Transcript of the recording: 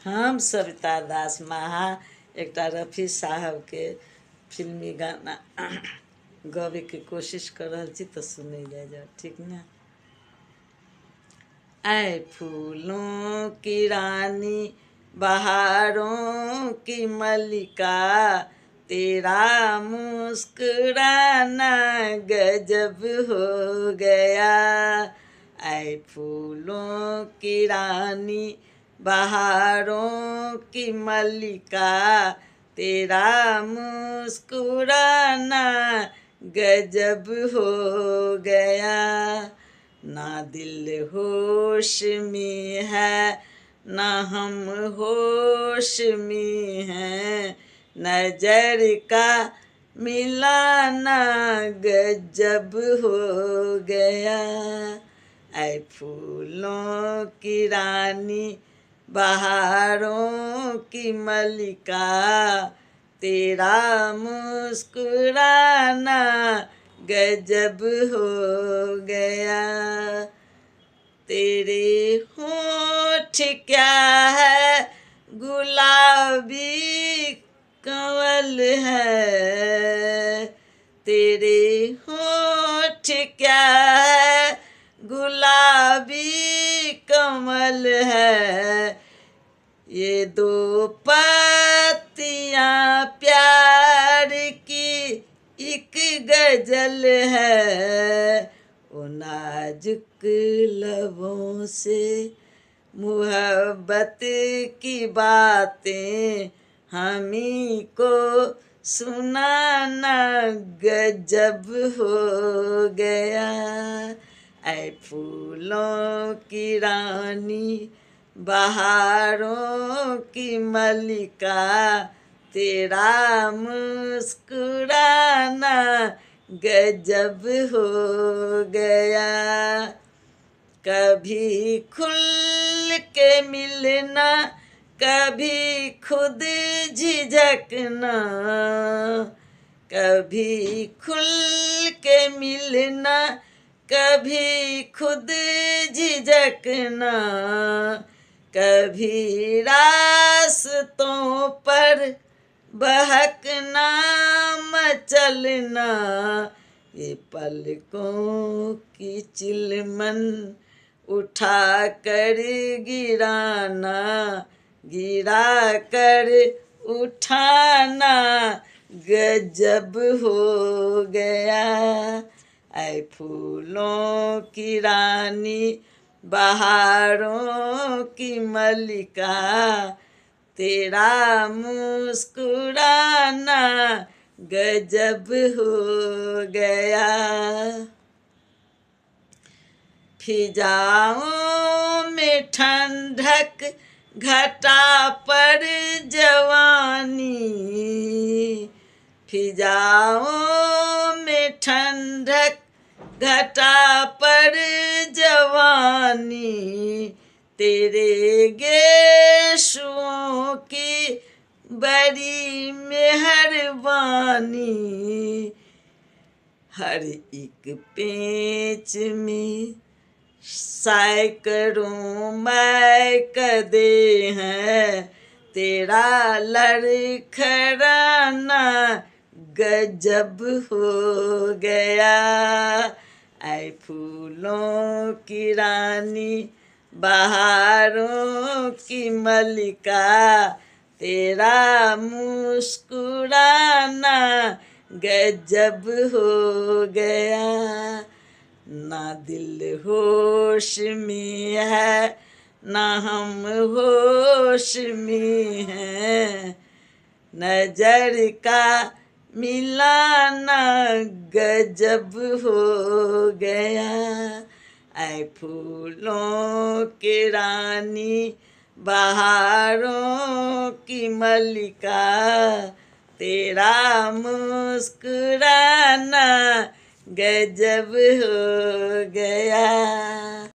हम सविता दास महा एक रफ़ी साहब के फिल्मी गाना गावे के कोशिश कर रही थी तो सुने जा ठीक ना। ऐ फूलों की रानी बहारों की मल्लिका, तेरा मुस्कुराना गजब हो गया। ऐ फूलों की रानी बहारों की मल्लिका, तेरा मुस्कुराना गजब हो गया। ना दिल होश में है ना हम होश में हैं, नजर का मिलाना गजब हो गया। ऐ फूलों की रानी बहारों की मल्लिका, तेरा मुस्कुराना गजब हो गया। तेरे होठ क्या है गुलाबी कंवल है, तेरे होठ क्या है गुलाबी कमल है। ये दो पत्तियां प्यार की एक गजल है, वो नाजुक लबों से मुहब्बत की बातें हमी को सुनाना गजब हो गया। ऐ फूलों की रानी बहारों की मल्लिका, तेरा मुस्कुराना गजब हो गया। कभी खुल के मिलना कभी खुद झिझकना, कभी खुल के मिलना कभी खुद झिझकना, कभी रास्तों पर बहकना मचलना, ये पलकों की चिलमन उठा कर गिराना, गिरा कर उठाना गजब हो गया। ऐ फूलों की रानी बहारों की मल्लिका, तेरा मुस्कुराना गजब हो गया। फिजाओं में ठंडक घटा पर जवानी, फिजाओं में ठंडक घटा पर जवानी, तेरे गेशुओं की बड़ी मेहरबानी। हर एक पेच में सैकड़ों महकदे हैं, तेरा लड़खड़ाना गजब हो गया। ऐ फूलों की रानी बहारों की मल्लिका, तेरा मुस्कुराना गजब हो गया। ना दिल होश में है ना हम होश में हैं, नजर का मिलाना गजब हो गया। ऐ फूलों के रानी बहारों की मल्लिका, तेरा मुस्कुराना गजब हो गया।